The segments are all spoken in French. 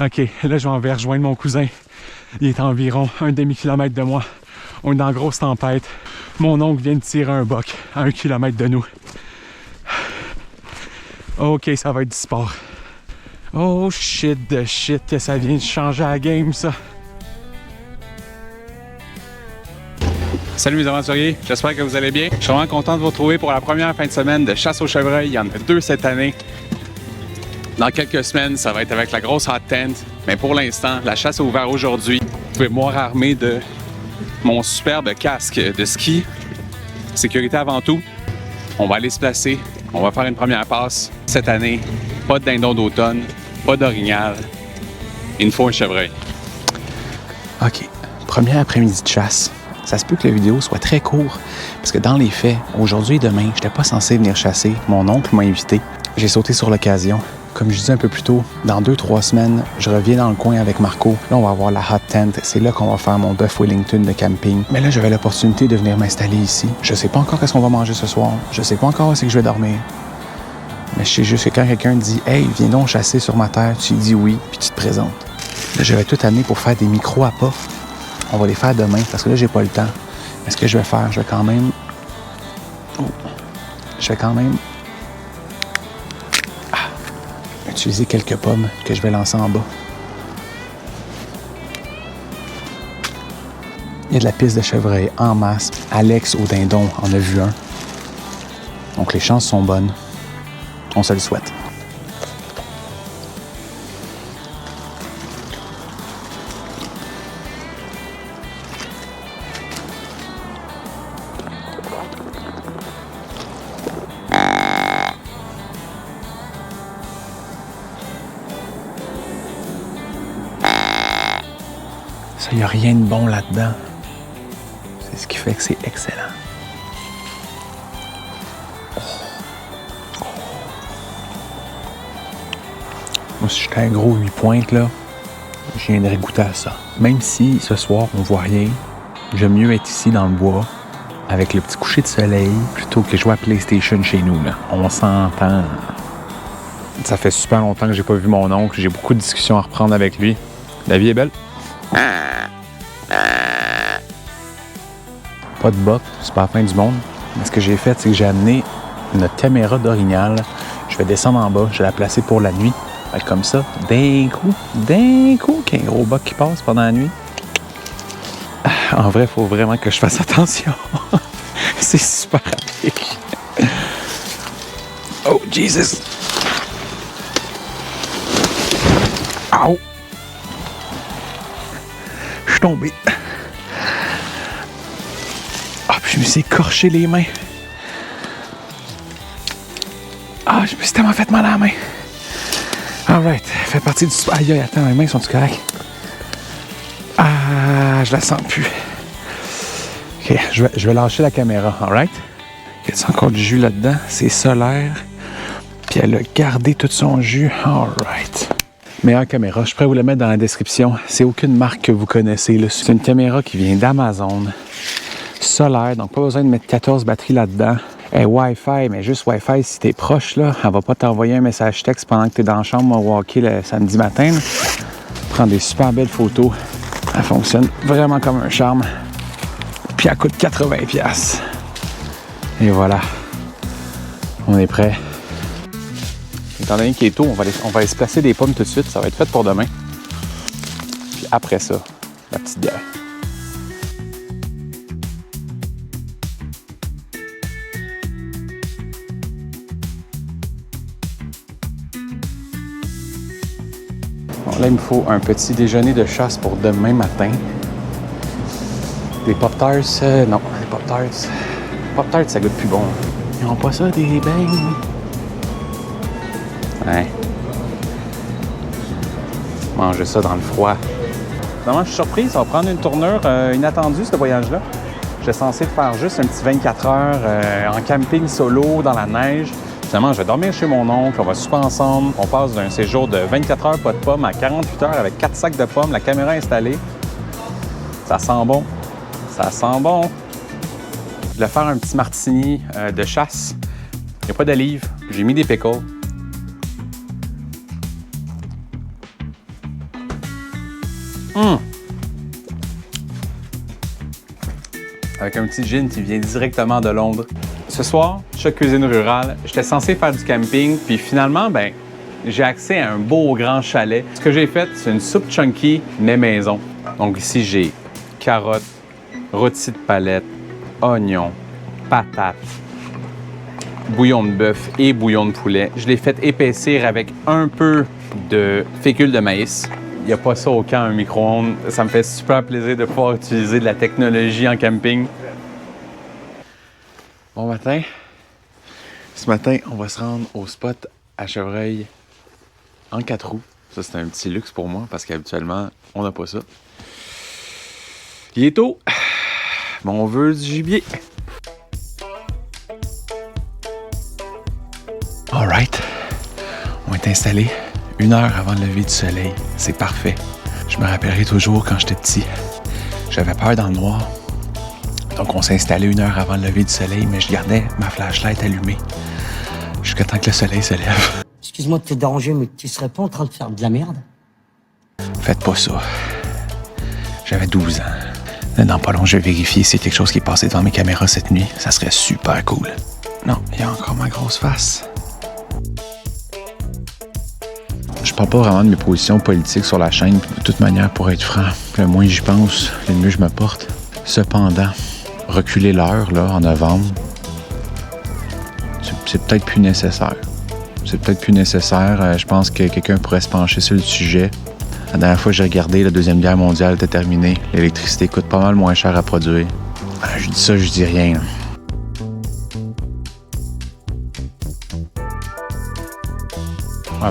OK, là, je vais rejoindre mon cousin. Il est à environ un demi-kilomètre de moi. On est dans grosse tempête. Mon oncle vient de tirer un boc à 1 kilomètre de nous. OK, ça va être du sport. Oh shit de shit que ça vient de changer la game, ça. Salut mes aventuriers, j'espère que vous allez bien. Je suis vraiment content de vous retrouver pour la première fin de semaine de chasse au chevreuil. Il y en a 2 cette année. Dans quelques semaines, ça va être avec la grosse hot tent. Mais pour l'instant, la chasse est ouverte aujourd'hui. Vous pouvez me voir armé de mon superbe casque de ski. Sécurité avant tout. On va aller se placer. On va faire une première passe. Cette année, pas de dindon d'automne, pas d'orignal. Il nous faut un chevreuil. OK. Premier après-midi de chasse. Ça se peut que la vidéo soit très courte, parce que dans les faits, aujourd'hui et demain, je n'étais pas censé venir chasser. Mon oncle m'a invité. J'ai sauté sur l'occasion. Comme je disais un peu plus tôt, dans 2-3 semaines, je reviens dans le coin avec Marco. Là, on va avoir la hot tent. C'est là qu'on va faire mon bœuf Wellington de camping. Mais là, j'avais l'opportunité de venir m'installer ici. Je sais pas encore qu'est-ce qu'on va manger ce soir. Je sais pas encore où c'est que je vais dormir. Mais je sais juste que quand quelqu'un dit « Hey, viens donc chasser sur ma terre », tu dis oui, puis tu te présentes. Là, j'avais tout amené pour faire des micros à pas. On va les faire demain, parce que là, j'ai pas le temps. Mais ce que je vais faire, je vais quand même utiliser quelques pommes que je vais lancer en bas. Il y a de la piste de chevreuil en masse. Alex au dindon en a vu un. Donc les chances sont bonnes. On se le souhaite. Ça, il n'y a rien de bon là-dedans. C'est ce qui fait que c'est excellent. Moi, si j'étais un gros 8 pointes, là, je viendrais goûter à ça. Même si, ce soir, on voit rien, j'aime mieux être ici dans le bois, avec le petit coucher de soleil, plutôt que jouer à PlayStation chez nous, là. On s'entend. Ça fait super longtemps que j'ai pas vu mon oncle. J'ai beaucoup de discussions à reprendre avec lui. La vie est belle. Pas de boc, c'est pas la fin du monde. Mais ce que j'ai fait, c'est que j'ai amené notre caméra d'orignal. Je vais descendre en bas, je vais la placer pour la nuit. Fait comme ça, d'un coup, qu'il y a un gros boc qui passe pendant la nuit. En vrai, il faut vraiment que je fasse attention. C'est super rapide. Oh, Jesus! Ow! Je suis tombé. Ah, puis je me suis écorché les mains. Ah, je me suis tellement fait mal à la main. Alright, fait partie du... Aïe, aïe, attends, mes mains sont-tu correctes? Ah, je la sens plus. OK, je vais lâcher la caméra, alright? Il y a encore du jus là-dedans? C'est solaire. Puis elle a gardé tout son jus. Alright. Meilleure caméra, je suis prêt à vous la mettre dans la description. C'est aucune marque que vous connaissez, là. C'est une caméra qui vient d'Amazon. Solaire, donc pas besoin de mettre 14 batteries là-dedans. Et Wi-Fi, mais juste Wi-Fi si t'es proche, là. Elle va pas t'envoyer un message texte pendant que t'es dans la chambre au hockey le samedi matin, là. Prends des super belles photos. Elle fonctionne vraiment comme un charme. Puis elle coûte 80$. Et voilà. On est prêt. Étant donné qu'il est tôt, on va aller se placer des pommes tout de suite. Ça va être fait pour demain. Puis après ça, la petite bière. Bon, là, il me faut un petit déjeuner de chasse pour demain matin. Des Pop-Tarts, non, les Pop-Tarts. Pop-Tarts, ça goûte plus bon. Ils n'ont pas ça, des beignes? Ouais. Manger ça dans le froid. Finalement, je suis surpris, ça va prendre une tournure inattendue, ce voyage-là. J'étais censé faire juste un petit 24 heures en camping solo, dans la neige. Finalement, je vais dormir chez mon oncle, on va souper ensemble. On passe d'un séjour de 24 heures, pas de pommes, à 48 heures avec 4 sacs de pommes, la caméra installée. Ça sent bon. Ça sent bon. Je voulais faire un petit martini de chasse. Il n'y a pas d'olive. J'ai mis des pickles. Avec un petit gin qui vient directement de Londres. Ce soir, Choc Cuisine Rurale, j'étais censé faire du camping, puis finalement, j'ai accès à un beau grand chalet. Ce que j'ai fait, c'est une soupe chunky née maison. Donc ici, j'ai carottes, rôti de palette, oignons, patates, bouillon de bœuf et bouillon de poulet. Je l'ai fait épaissir avec un peu de fécule de maïs. Il n'y a pas ça au camp, un micro-ondes. Ça me fait super plaisir de pouvoir utiliser de la technologie en camping. Bon matin. Ce matin, on va se rendre au spot à Chevreuil en 4 roues. Ça, c'est un petit luxe pour moi parce qu'habituellement, on n'a pas ça. Il est tôt, mais on veut du gibier. All right. On est installé 1 heure avant le lever du soleil. C'est parfait. Je me rappellerai toujours quand j'étais petit. J'avais peur dans le noir. Donc, on s'est installé 1 heure avant le lever du soleil, mais je gardais ma flashlight allumée jusqu'à temps que le soleil se lève. Excuse-moi de te déranger, mais tu serais pas en train de faire de la merde? Faites pas ça. J'avais 12 ans. Dans pas long, je vais vérifier si c'est quelque chose qui est passé devant mes caméras cette nuit. Ça serait super cool. Non, il y a encore ma grosse face. Je parle pas vraiment de mes positions politiques sur la chaîne. De toute manière, pour être franc, le moins j'y pense, le mieux je me porte. Cependant, reculer l'heure là, en novembre, c'est peut-être plus nécessaire. C'est peut-être plus nécessaire. Je pense que quelqu'un pourrait se pencher sur le sujet. La dernière fois que j'ai regardé, la Deuxième Guerre mondiale était terminée. L'électricité coûte pas mal moins cher à produire. Je dis ça, je dis rien. Là.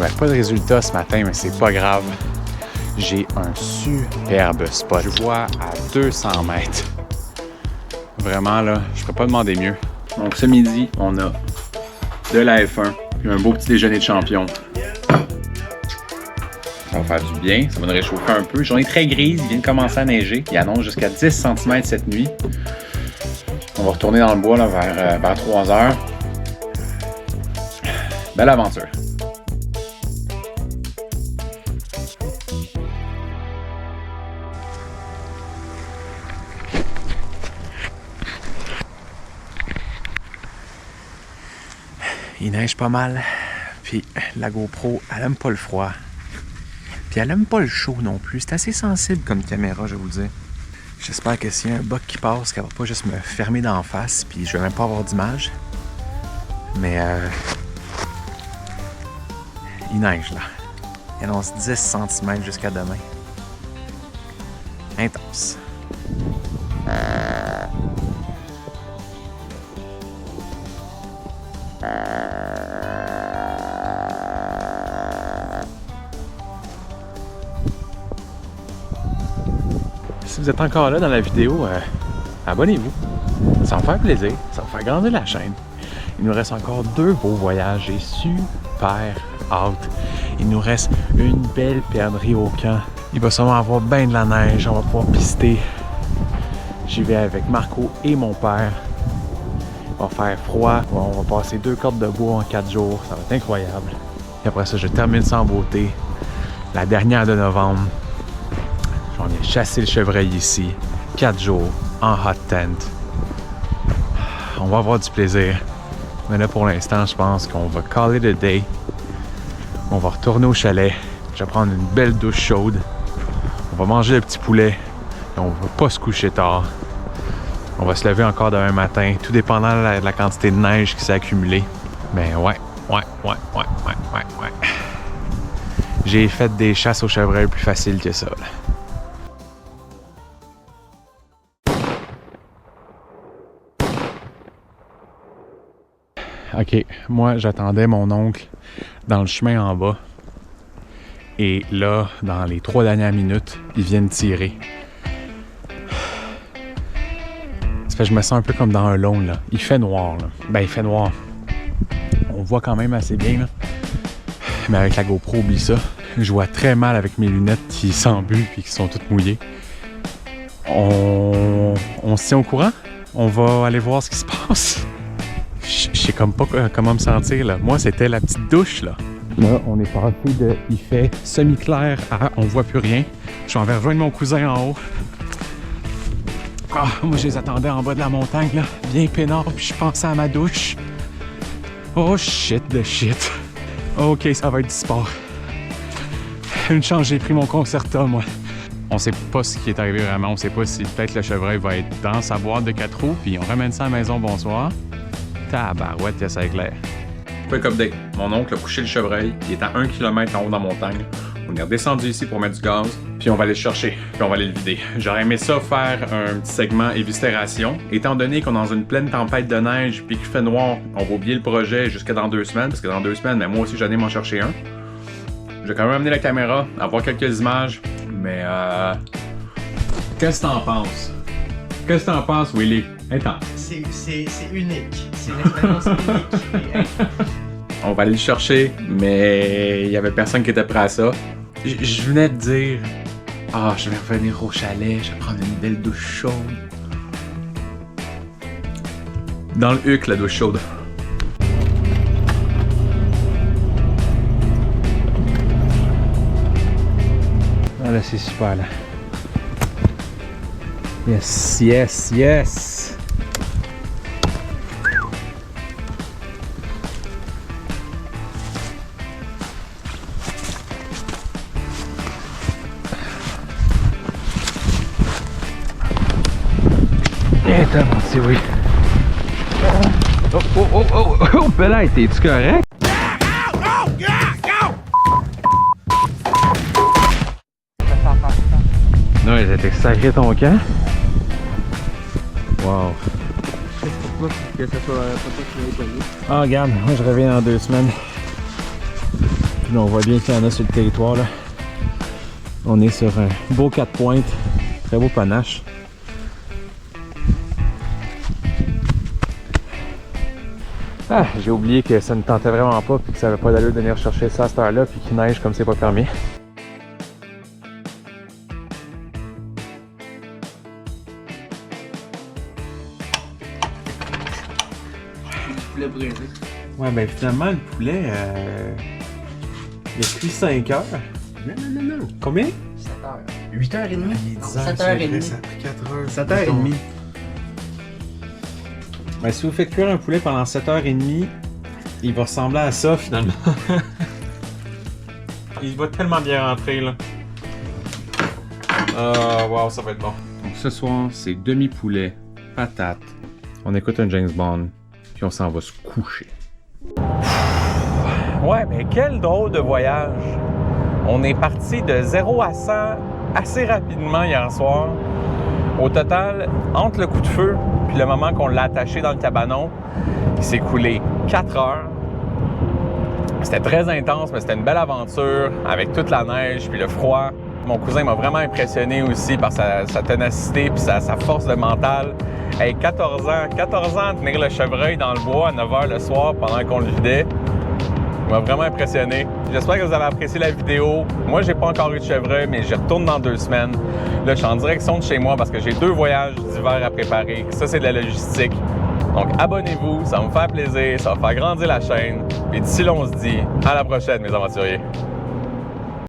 Ouais, pas de résultat ce matin, mais c'est pas grave. J'ai un superbe spot. Je vois à 200 mètres. Vraiment, là, je pourrais pas demander mieux. Donc, ce midi, on a de la F1 puis un beau petit déjeuner de champion. Ça va faire du bien, ça va nous réchauffer un peu. Journée très grise, il vient de commencer à neiger. Il annonce jusqu'à 10 cm cette nuit. On va retourner dans le bois là, vers 3 heures. Belle aventure. Il neige pas mal, puis la GoPro, elle aime pas le froid. Puis elle aime pas le chaud non plus. C'est assez sensible comme caméra, je vais vous dire. J'espère que s'il y a un bug qui passe, qu'elle va pas juste me fermer d'en face, puis je vais même pas avoir d'image. Mais il neige là. Il annonce 10 cm jusqu'à demain. Intense. Si vous êtes encore là dans la vidéo, abonnez-vous. Ça va me faire plaisir. Ça va faire grandir la chaîne. Il nous reste encore 2 beaux voyages. J'ai super hâte. Il nous reste une belle perdrix au camp. Il va sûrement avoir bien de la neige. On va pouvoir pister. J'y vais avec Marco et mon père. Il va faire froid. On va passer 2 cordes de bois en 4 jours. Ça va être incroyable. Et après ça, je termine ça en beauté. La dernière de novembre. On vient chasser le chevreuil ici. 4 jours en hot tent. On va avoir du plaisir. Mais là, pour l'instant, je pense qu'on va call it a day. On va retourner au chalet. Je vais prendre une belle douche chaude. On va manger le petit poulet. Et on va pas se coucher tard. On va se lever encore demain matin, tout dépendant de la quantité de neige qui s'est accumulée. Mais ouais. J'ai fait des chasses au chevreuil plus faciles que ça. Là. OK, moi, j'attendais mon oncle dans le chemin en bas. Et là, dans les 3 dernières minutes, ils viennent tirer. Ça fait que je me sens un peu comme dans un long, là. Il fait noir, là. Ben, il fait noir. On voit quand même assez bien, là. Mais avec la GoPro, oublie ça. Je vois très mal avec mes lunettes qui s'embuent et qui sont toutes mouillées. On se tient au courant? On va aller voir ce qui se passe. Je sais comme pas comment me sentir, là. Moi, c'était la petite douche, là. Là, on est passé de « il fait semi-clair » à « on voit plus rien ». Je vais rejoindre mon cousin en haut. Ah, moi, je les attendais en bas de la montagne, là, bien peinard, puis je pensais à ma douche. Oh shit de shit. Ok, ça va être du sport. Une chance, j'ai pris mon Concerta, moi. On sait pas ce qui est arrivé vraiment. On sait pas si peut-être le chevreuil va être dans sa boîte de 4 roues, puis on ramène ça à la maison, bonsoir. Tabarouette, ça éclaire. Quick update. Mon oncle a couché le chevreuil. Il est à 1 km en haut dans la montagne. On est redescendu ici pour mettre du gaz, puis on va aller le chercher, puis on va aller le vider. J'aurais aimé ça faire un petit segment éviscération. Étant donné qu'on est dans une pleine tempête de neige, puis qu'il fait noir, on va oublier le projet jusqu'à dans 2 semaines, parce que dans 2 semaines, mais moi aussi, j'allais m'en chercher un. Je vais quand même amener la caméra, avoir quelques images, mais qu'est-ce que t'en penses? Qu'est-ce que t'en penses, Willy? Attends. C'est unique. C'est une expérience unique. On va aller le chercher, mais il y avait personne qui était prêt à ça. Je venais de dire, je vais revenir au chalet, je vais prendre une belle douche chaude. Dans le huc, la douche chaude. Ah là, c'est super là. Yes, yes, yes! Attends, c'est oui. Oh, Bella, t'es-tu correct? Non, t'es sacré ton camp. Wow. Je sais pas que ça soit pas qui m'ait connu. Ah, regarde, moi je reviens dans 2 semaines. Puis là, on voit bien qu'il y en a sur le territoire là. On est sur un beau 4 pointes. Très beau panache. Ah, j'ai oublié que ça ne tentait vraiment pas puis que ça n'avait pas d'allure de venir chercher ça à cette heure-là puis qu'il neige comme c'est pas permis. Du poulet braisé. Ouais, ben finalement, le poulet, il a cuit 5 heures. Non. Combien? 7 heures. 8h30? Il est 10 heures, 7h30. ça a pris 4 heures. 7h30. Ben, si vous faites cuire un poulet pendant 7h30, il va ressembler à ça finalement. Il va tellement bien rentrer là. Wow, ça va être bon. Donc ce soir, c'est demi-poulet, patate. On écoute un James Bond, puis on s'en va se coucher. Ouais, mais quel drôle de voyage! On est parti de 0 à 100 assez rapidement hier soir. Au total, entre le coup de feu puis le moment qu'on l'a attaché dans le cabanon, il s'est coulé 4 heures. C'était très intense, mais c'était une belle aventure avec toute la neige puis le froid. Mon cousin m'a vraiment impressionné aussi par sa ténacité puis sa force de mental. Hey, 14 ans, tenir le chevreuil dans le bois à 9 h le soir pendant qu'on le vidait. Ça m'a vraiment impressionné. J'espère que vous avez apprécié la vidéo. Moi, j'ai pas encore eu de chevreuil, mais j'y retourne dans 2 semaines. Là, je suis en direction de chez moi parce que j'ai 2 voyages d'hiver à préparer. Ça, c'est de la logistique. Donc, abonnez-vous, ça va me faire plaisir, ça va faire grandir la chaîne. Et d'ici là, on se dit à la prochaine, mes aventuriers.